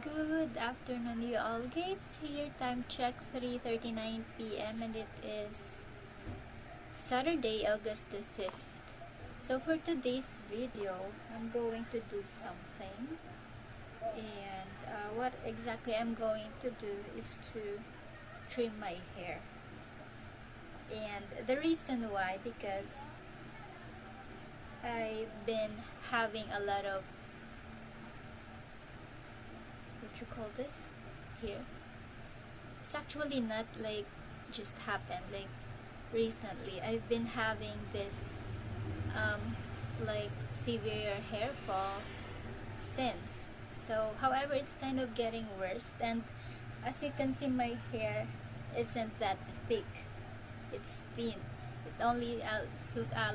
Good afternoon, you all. Gates here. Time check 3:39 p.m. and it is Saturday, August the 5th. So for today's video, I'm going to do something, and what exactly I'm going to do is to trim my hair. And the reason why, because I've been having a lot of, what you call this here. It's actually not like just happened like recently. I've been having this like severe hair fall since. So however, it's kind of getting worse, and as you can see, my hair isn't that thick. It's thin. It only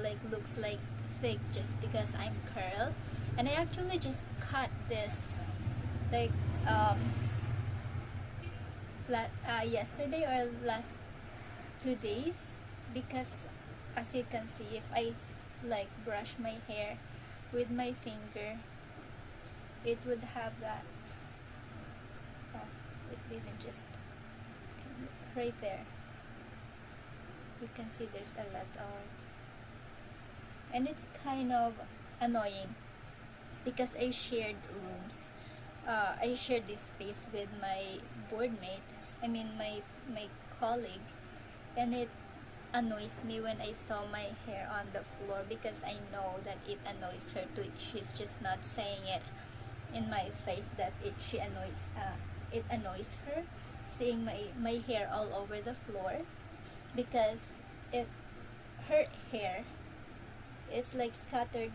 like looks like thick just because I'm curled. And I actually just cut this like yesterday or last 2 days, because as you can see, if I like brush my hair with my finger, it would have that. Oh, it didn't just right there. You can see there's a lot of, and it's kind of annoying because I shared rooms. I shared this space with my board mate. I mean my colleague, and it annoys me when I saw my hair on the floor, because I know that it annoys her too. She's just not saying it in my face that it annoys her seeing my hair all over the floor, because if her hair is like scattered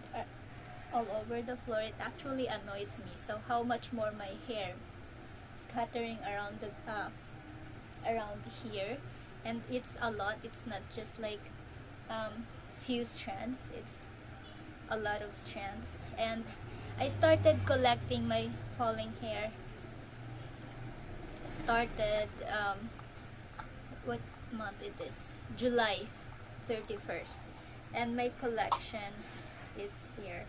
all over the floor, it actually annoys me. So how much more my hair scattering around the around here, and it's a lot. It's not just like few strands, it's a lot of strands. And I started collecting my falling hair, started what month it is, July 31st, and my collection is here.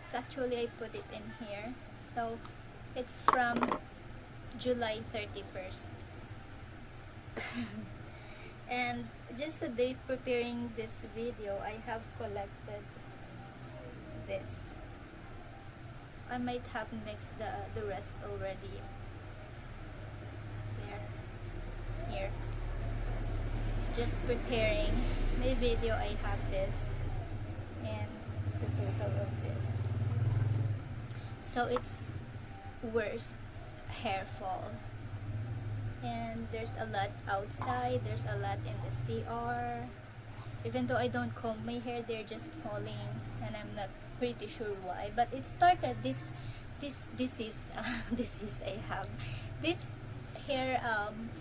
So actually I put it in here, so it's from July 31st. And just today, preparing this video, I have collected this. I might have mixed the rest already. There, here. Just preparing my video, I have this, and the total of this. So it's worst hair fall, and there's a lot outside, there's a lot in the CR. Even though I don't comb my hair, they're just falling, and I'm not pretty sure why. But it started this disease disease I have. This hair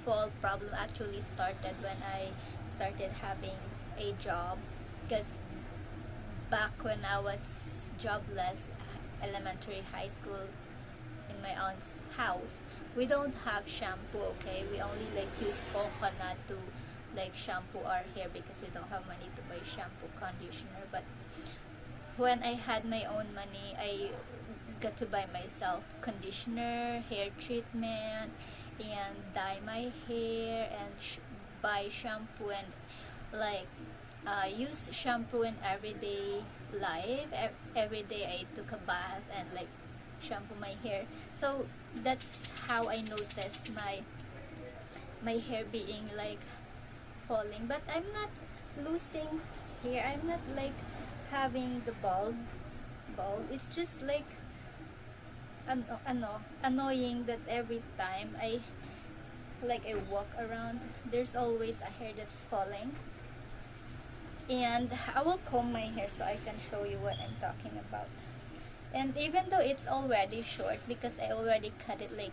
fall problem actually started when I started having a job, because back when I was jobless, elementary, high school, in my aunt's house, we don't have shampoo. Okay, we only like use coconut to like shampoo our hair, because we don't have money to buy shampoo, conditioner. But when I had my own money, I got to buy myself conditioner, hair treatment, and dye my hair, and buy shampoo, and like use shampoo in everyday life. Every day I took a bath and like shampoo my hair. So that's how I noticed my hair being like falling. But I'm not losing hair, I'm not like having the bald. It's just like annoying that every time I walk around, there's always a hair that's falling. And I will comb my hair so I can show you what I'm talking about. And even though it's already short, because I already cut it like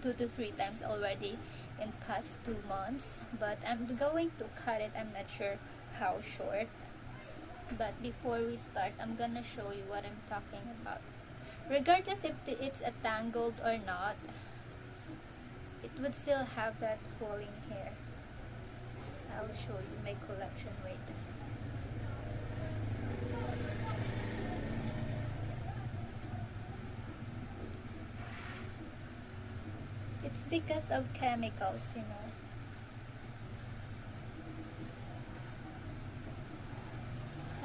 2 to 3 times already in past 2 months, but I'm going to cut it. I'm not sure how short. But before we start, I'm gonna show you what I'm talking about. Regardless if it's a tangled or not, it would still have that falling hair. I'll show you my collection. Wait. It's because of chemicals, you know.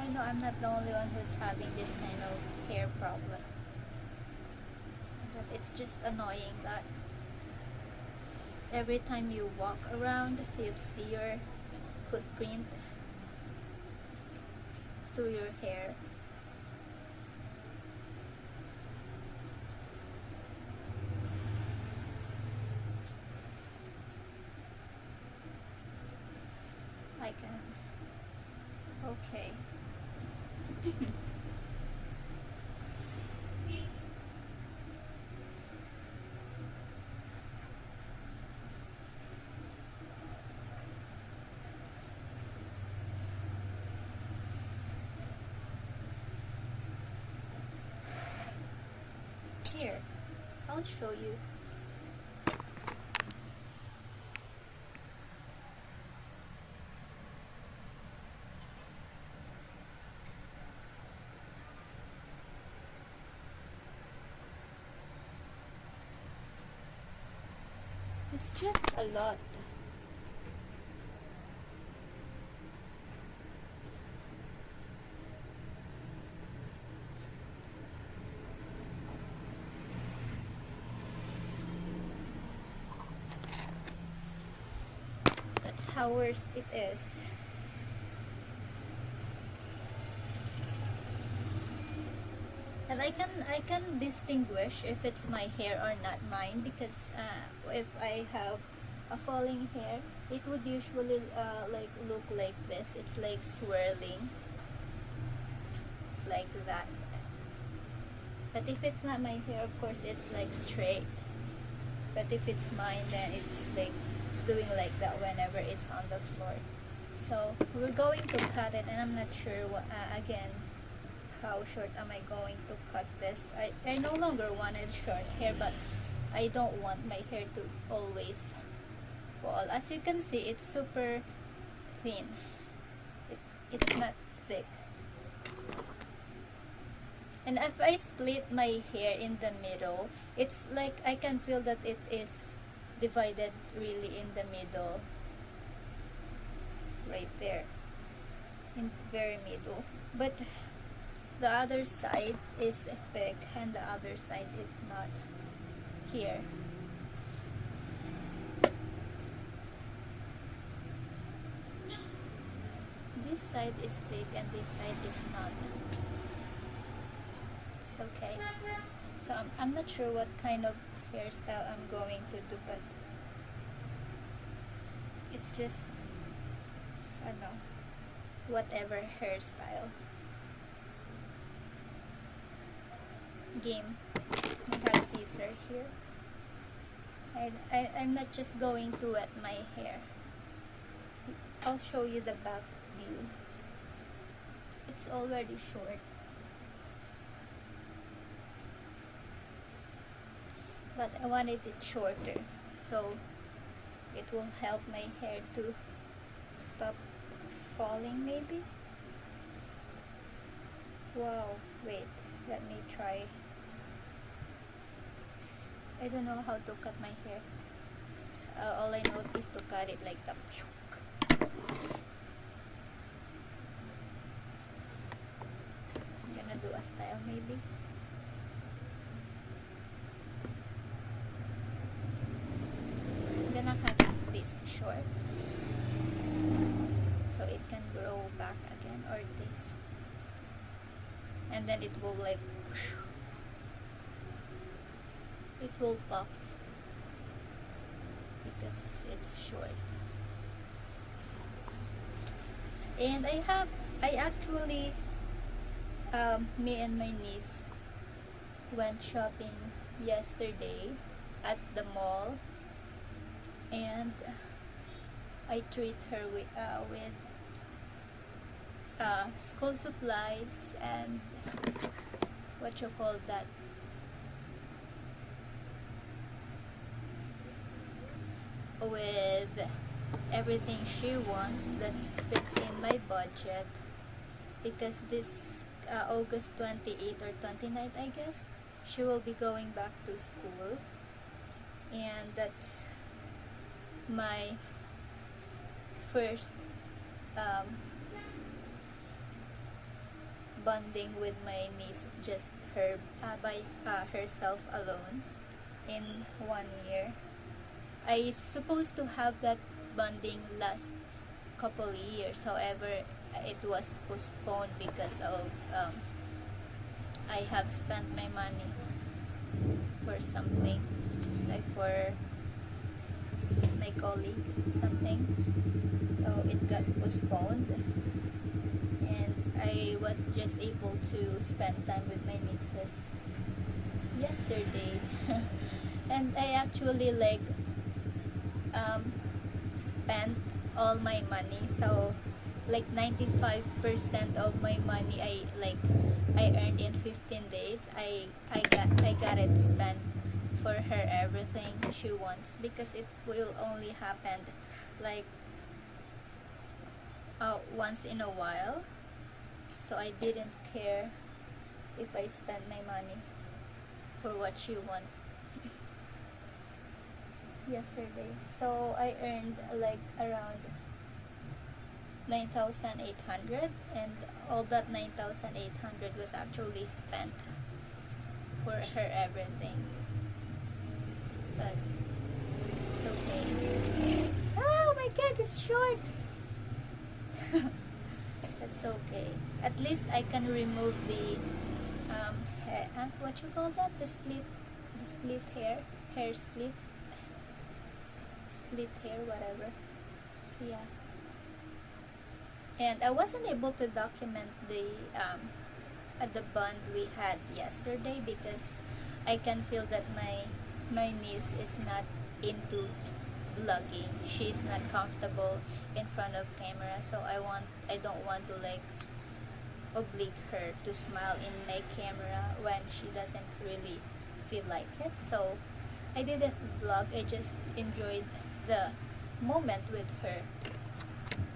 I know I'm not the only one who's having this kind of hair problem. But it's just annoying that every time you walk around, you see your footprint through your hair. I can. Okay. Here, I'll show you. It's just a lot. That's how worse it is. And I can distinguish if it's my hair or not mine, because if I have a falling hair, it would usually like look like this. It's like swirling like that. But if it's not my hair, of course it's like straight. But if it's mine, then it's like it's doing like that whenever it's on the floor. So we're going to cut it, and I'm not sure what, again, how short am I going to cut this. I no longer wanted short hair, but I don't want my hair to always fall. As you can see, it's super thin. It's not thick. And if I split my hair in the middle, it's like I can feel that it is divided really in the middle. Right there. In the very middle. But the other side is thick and the other side is not. Here. This side is thick and this side is not. It's okay. So I'm not sure what kind of hairstyle I'm going to do, but it's just, I don't know, whatever hairstyle. Game. I have scissor here. I'm not just going to wet my hair. I'll show you the back view. It's already short. But I wanted it shorter, so it will help my hair to stop falling maybe. Wow, wait, let me try. I don't know how to cut my hair. So, all I know is to cut it like that. I'm gonna do a style maybe. I'm gonna cut this short so it can grow back again, or this, and then it will like it will puff because it's short. And I actually me and my niece went shopping yesterday at the mall, and I treat her with school supplies and what you call that, with everything she wants that fits in my budget, because this August 28th or 29th, I guess, she will be going back to school. and that's my first um, bonding with my niece, just her by herself alone in 1 year. I supposed to have that bonding last couple years. However, it was postponed because of I have spent my money for something, like for my colleague something. So it got postponed, and I was just able to spend time with my nieces yesterday. And I actually like um, spent all my money. So like 95% of my money I earned in 15 days. I got it spent for her everything she wants, because it will only happen like once in a while. So I didn't care if I spent my money for what she wants yesterday. So I earned like around 9,800, and all that 9,800 was actually spent for her everything. But it's okay. Oh my god, it's short. That's okay. At least I can remove the what you call that? The split hair split hair, whatever. Yeah. And I wasn't able to document the bond we had yesterday, because I can feel that my niece is not into vlogging. She's not comfortable in front of camera, so I don't want to like oblige her to smile in my camera when she doesn't really feel like it. So I didn't vlog. I just enjoyed the moment with her,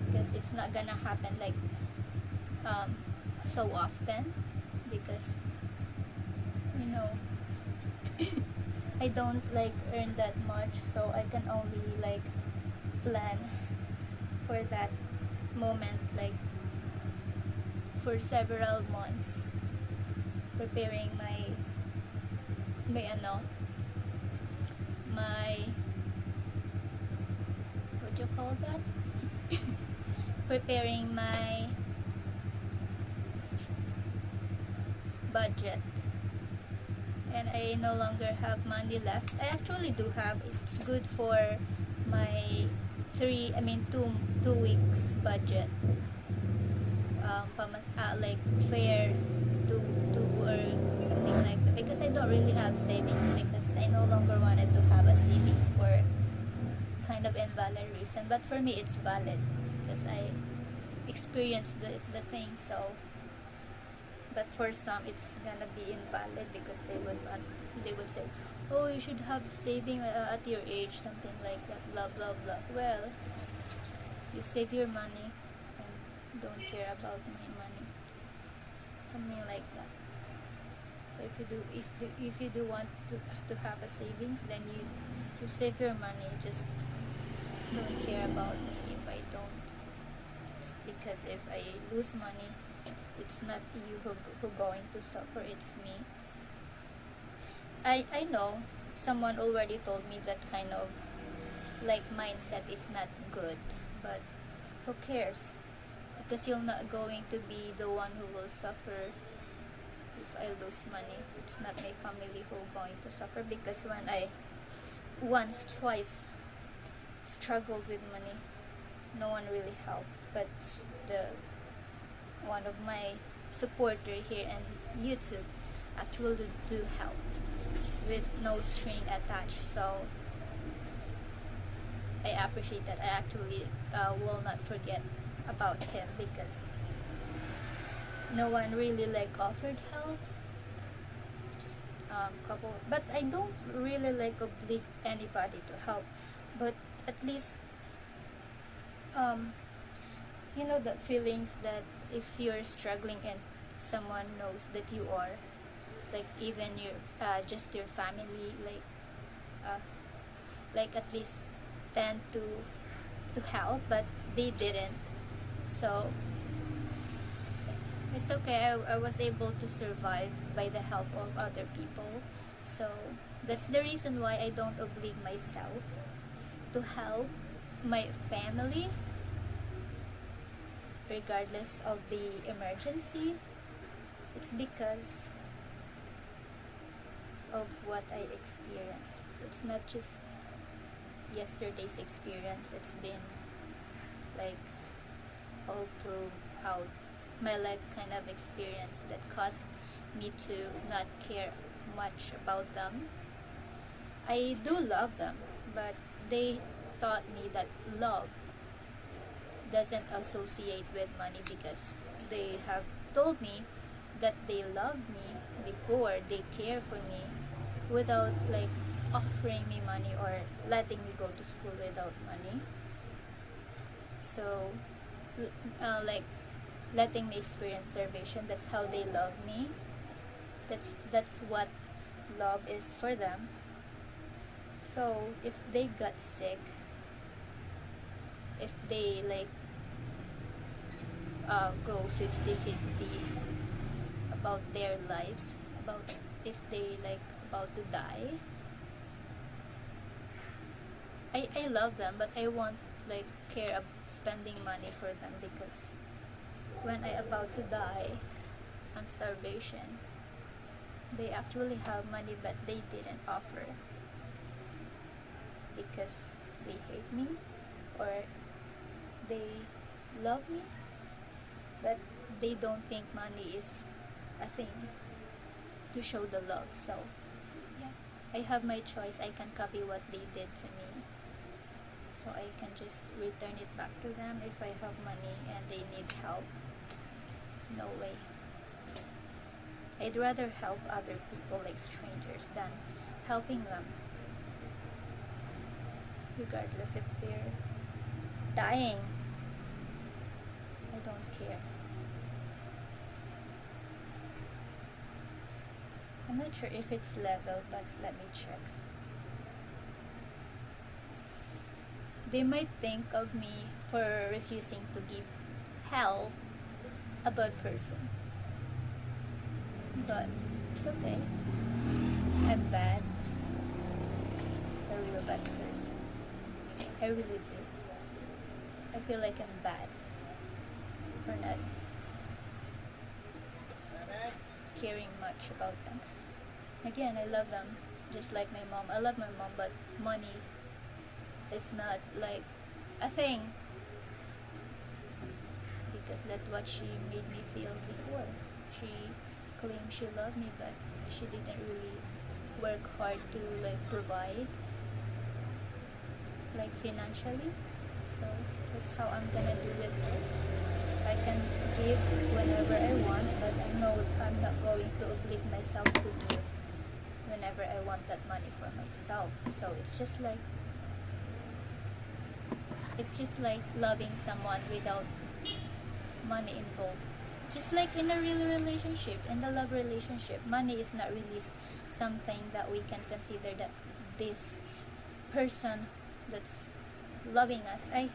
because it's not gonna happen like so often, because you know I don't like earn that much, so I can only like plan for that moment like for several months, preparing my what do you call that, preparing my budget. And I no longer have money left. I actually do have. It's good for my 2 weeks budget. Like fair to or something like that, because I don't really have savings, because I no longer wanted to have a savings for kind of invalid reason. But for me, it's valid because I experienced the thing. So, but for some, it's gonna be invalid, because they would say, oh, you should have saving at your age, something like that, blah blah blah. Well, you save your money and don't care about my money, something like that. So if you do want to have a savings, then you save your money. Just don't care about me if I don't, because if I lose money, it's not you who going to suffer, it's me. I know someone already told me that kind of like mindset is not good, but who cares, because you're not going to be the one who will suffer if I lose money. It's not my family who going to suffer, because when I twice struggled with money, no one really helped, but the one of my supporter here and YouTube actually do help with no string attached. So I appreciate that. I actually will not forget about him, because no one really like offered help. Just couple, but I don't really like oblige anybody to help. But at least you know that feelings that if you're struggling and someone knows that you are, like even your just your family, like like at least tend to help, but they didn't. So it's okay. I was able to survive by the help of other people. So that's the reason why I don't oblige myself to help my family regardless of the emergency. It's because of what I experienced. It's not just yesterday's experience. It's been like all throughout my life kind of experience that caused me to not care much about them. I do love them, but they taught me that love doesn't associate with money, because they have told me that they love me before they care for me without like offering me money or letting me go to school without money. So like letting me experience starvation, that's how they love me. That's what love is for them. So if they got sick, if they like go 50-50 about their lives, about if they like about to die, I love them, but I won't like care of spending money for them, because when I about to die on starvation, they actually have money but they didn't offer, because they hate me or they love me, but they don't think money is a thing to show the love. So yeah, I have my choice. I can copy what they did to me, so I can just return it back to them. If I have money and they need help, no way. I'd rather help other people like strangers than helping them, regardless if they're dying. I don't care. I'm not sure if it's level, but let me check. They might think of me for refusing to give help a bad person, but it's okay. I'm bad, a real bad person. I really do. I feel like I'm bad for not caring much about them. Again, I love them just like my mom. I love my mom, but money is not like a thing, because that's what she made me feel before. She claimed she loved me, but she didn't really work hard to like provide like financially. So that's how I'm gonna do with her. I can give whenever I want, but I know I'm not going to oblige myself to give whenever I want that money for myself. So it's just like loving someone without money involved. Just like in a real relationship, in the love relationship, money is not really something that we can consider that this person that's loving us. I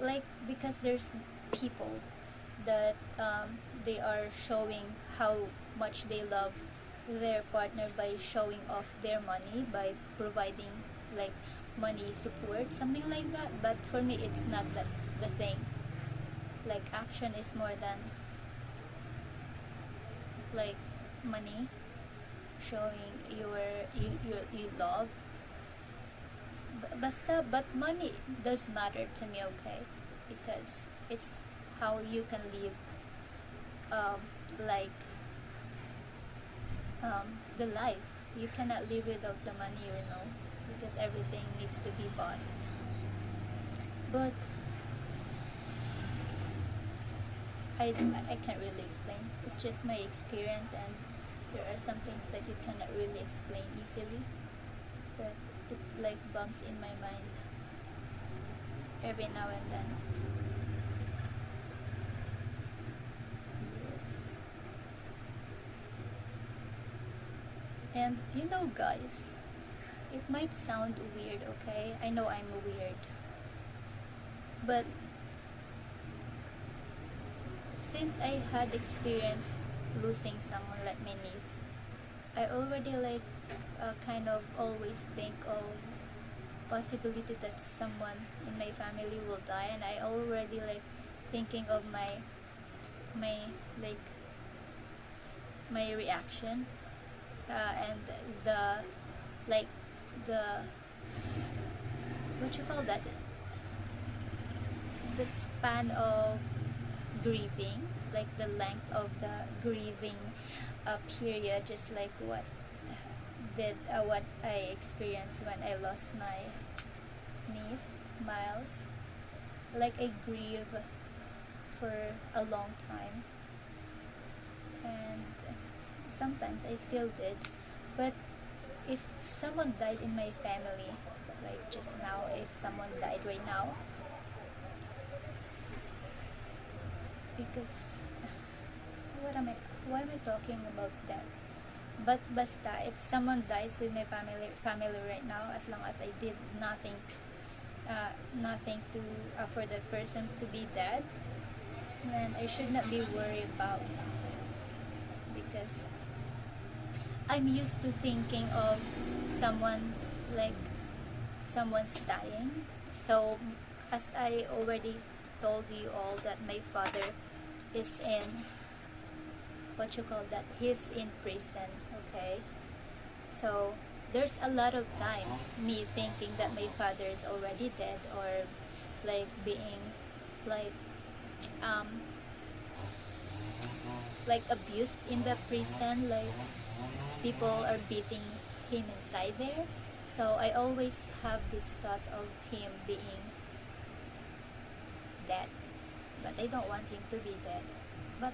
like, because there's people that they are showing how much they love their partner by showing off their money, by providing like money support, something like that. But for me, it's not that the thing. Like action is more than like money, showing you love. But money does matter to me, okay? Because it's how you can live um, like the life. You cannot live without the money, because everything needs to be bought. But I can't really explain. It's just my experience, and there are some things that you cannot really explain easily, but it like bumps in my mind every now and then. Yes. And guys, It might sound weird, okay? I know I'm weird. But since I had experienced losing someone like my niece, I already like kind of always think of possibility that someone in my family will die, and I already like thinking of my like my reaction, and the like the what you call that, the span of grieving, like the length of the grieving period, just like what I experienced when I lost my niece Miles. Like I grieve for a long time, and sometimes I still did. But if someone died in my family, like just now, if someone died right now, because what am I why am I talking about that? But basta, if someone dies with my family right now, as long as I did nothing to for that person to be dead, then I should not be worried about, because I'm used to thinking of someone's like someone's dying. So as I already told you all, that my father is in what you call that, he's in prison, okay? So there's a lot of time me thinking that my father is already dead, or like being like um like abused in the prison, like people are beating him inside there. So I always have this thought of him being dead, but I don't want him to be dead. But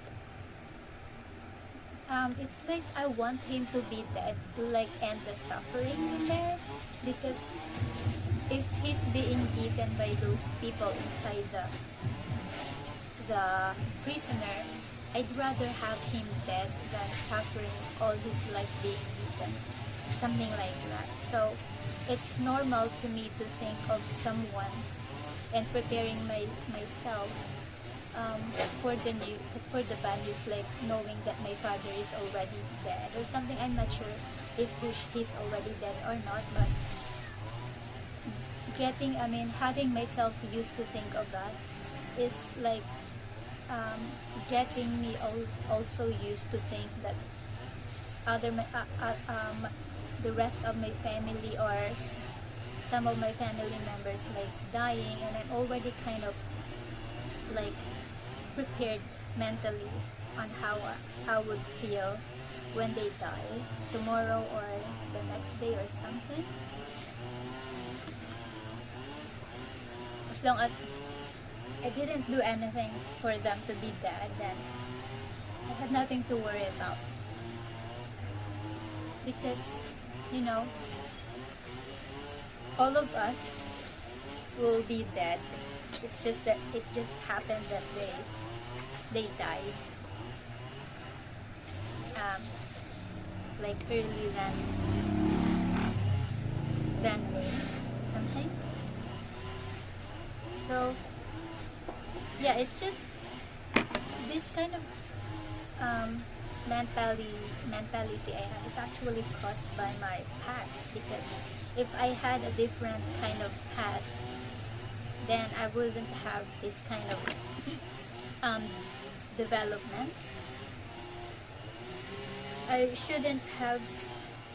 it's like I want him to be dead to like end the suffering in there, because if he's being beaten by those people inside the prisoner, I'd rather have him dead than suffering all his life being beaten, something like that. So it's normal to me to think of someone and preparing myself for the bad news, like knowing that my father is already dead or something. I'm not sure if he's already dead or not, but having myself used to think of that is like getting me also used to think that the rest of my family, or some of my family members like dying, and I'm already kind of like prepared mentally on how I would feel when they die tomorrow or the next day or something. As long as I didn't do anything for them to be dead, then I had nothing to worry about. Because, you know, all of us will be dead. It's just that it just happened that they died like early than me, something. So yeah, it's just this kind of mentality I have is actually caused by my past, because if I had a different kind of past, then I wouldn't have this kind of development. I shouldn't have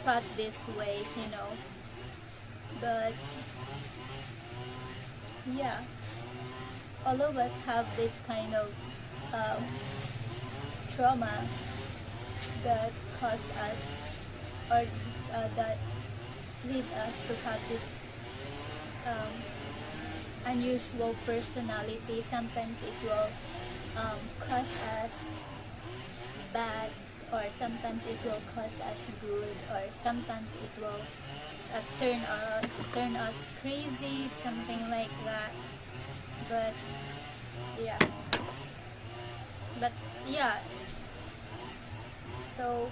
thought this way, but yeah, all of us have this kind of trauma that cause us, or that lead us to have this unusual personality. Sometimes it will cause us bad, or sometimes it will cause us good, or sometimes it will turn us crazy, something like that. But yeah, but yeah, so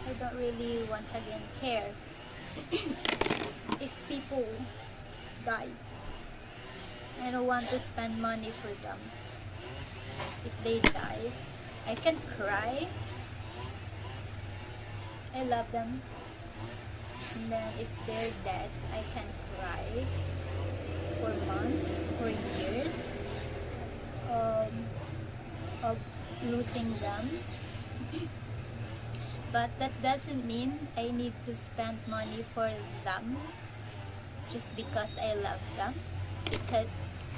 I don't really once again care if people die. I don't want to spend money for them. If they die, I can cry. I love them. And then if they're dead, I can cry for months or years of losing them. But that doesn't mean I need to spend money for them just because I love them. Because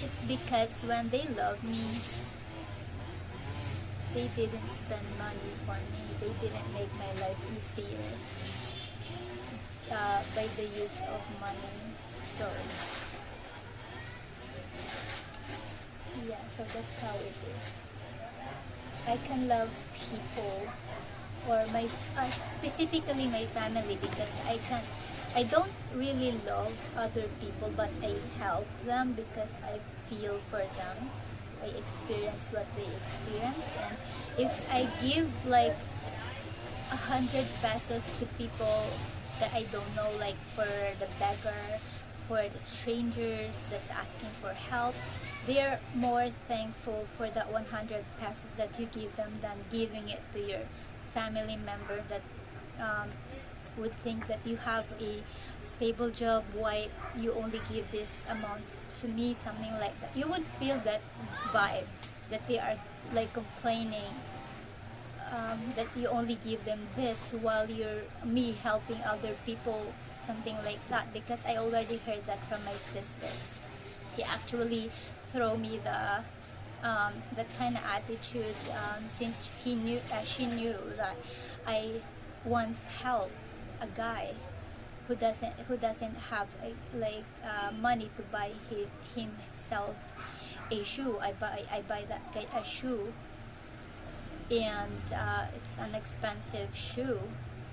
it's because when they love me, they didn't spend money for me. They didn't make my life easier by the use of money. So yeah, so that's how it is. I can love people or my specifically my family because I don't really love other people, but I help them because I feel for them. I experience what they experience, and if I give like 100 pesos to people that I don't know, like for the beggar, for the strangers that's asking for help, they're more thankful for that 100 pesos that you give them than giving it to your family member that would think that you have a stable job, why you only give this amount to me, something like that. You would feel that vibe that they are like complaining that you only give them this while you're me helping other people, something like that, because I already heard that from my sister. He actually throw me the that kind of attitude since she knew that I once helped a guy who doesn't have money to buy himself a shoe. I buy that guy a shoe, and it's an expensive shoe.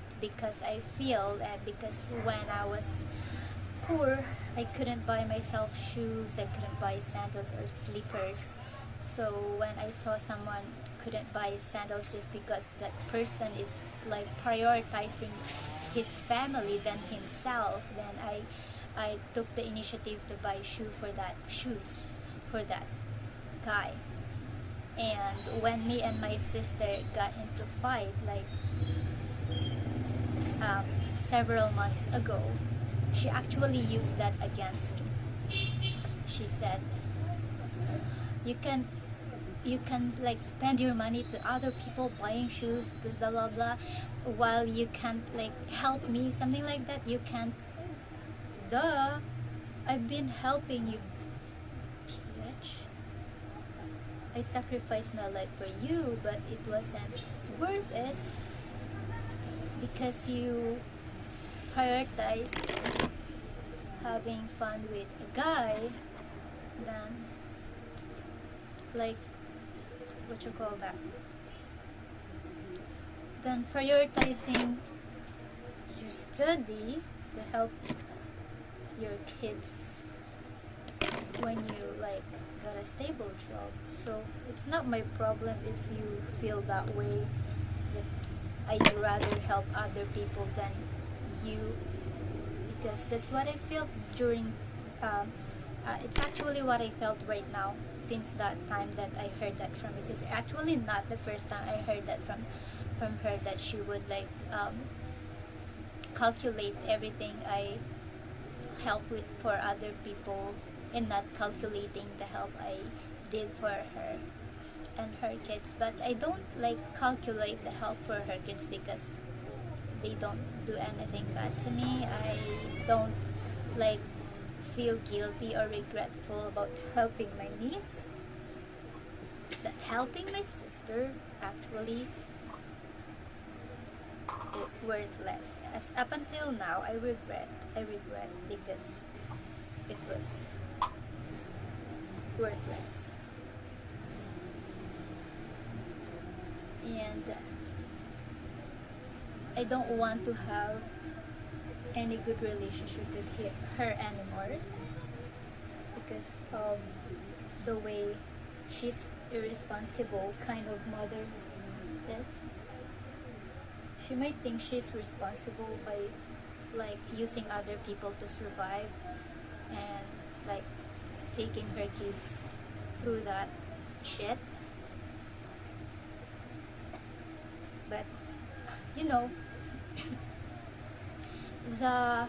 It's because I feel because when I was poor, I couldn't buy myself shoes, I couldn't buy sandals or slippers. So when I saw someone couldn't buy sandals just because that person is like prioritizing his family than himself, then I took the initiative to buy shoes for that guy. And when me and my sister got into fight like several months ago, she actually used that against me. She said, you can like spend your money to other people buying shoes, blah blah blah, while you can't like help me, something like that. You can't. Duh, I've been helping you, bitch. I sacrificed my life for you, but it wasn't worth it because you prioritize having fun with a guy than like what you call that, than prioritizing your study to help your kids when you like got a stable job. So it's not my problem if you feel that way, that I'd rather help other people than you, because that's what I felt during it's actually what I felt right now since that time that I heard that from my sister. Actually not the first time I heard that from her, that she would like calculate everything I help with for other people and not calculating the help I did for her and her kids. But I don't like calculate the help for her kids because they don't do anything bad to me. I don't like feel guilty or regretful about helping my niece. That helping my sister actually worthless. As up until now, I regret because it was worthless. And I don't want to have any good relationship with her anymore because of the way she's irresponsible kind of mother is. she might think she's responsible by like using other people to survive and like taking her kids through that shit. But you know, the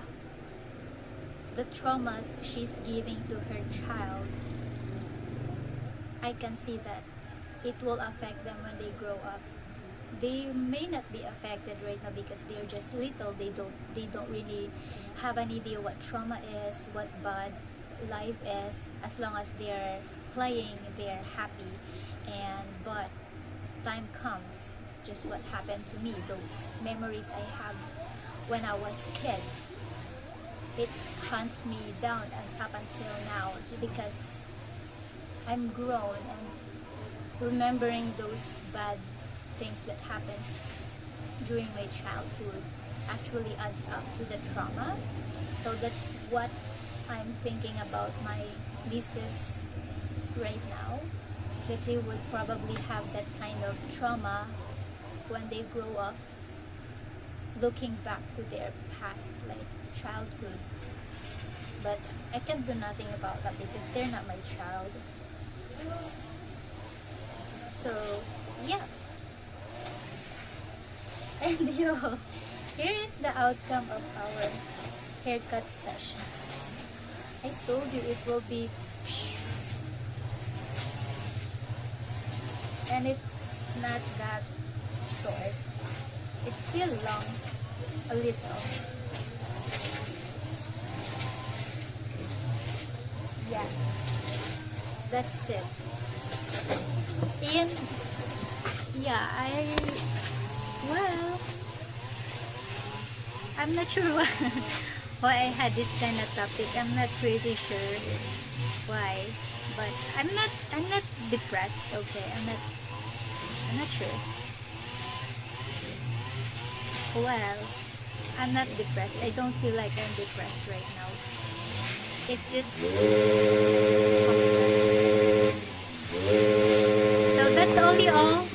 the traumas she's giving to her child, I can see that it will affect them when they grow up. They may not be affected right now because they're just little. They don't really have an idea what trauma is, what bad life is. As long as they're playing, they're happy. And but time comes, just what happened to me, those memories I have when I was kid, it hunts me down and up until now because I'm grown and remembering those bad things that happens during my childhood actually adds up to the trauma. So that's what I'm thinking about my nieces right now, that they would probably have that kind of trauma when they grow up, looking back to their past, like childhood. But I can't do nothing about that because they're not my child. So yeah. And here is the outcome of our haircut session. I told you it will be, and it's not that short. It's still long, a little. Yeah, that's it. And yeah, well, I'm not sure why I had this kind of topic. I'm not pretty sure why, but I'm not depressed. Okay, I'm not sure. Well, I'm not depressed. I don't feel like I'm depressed right now. It's just so that's only all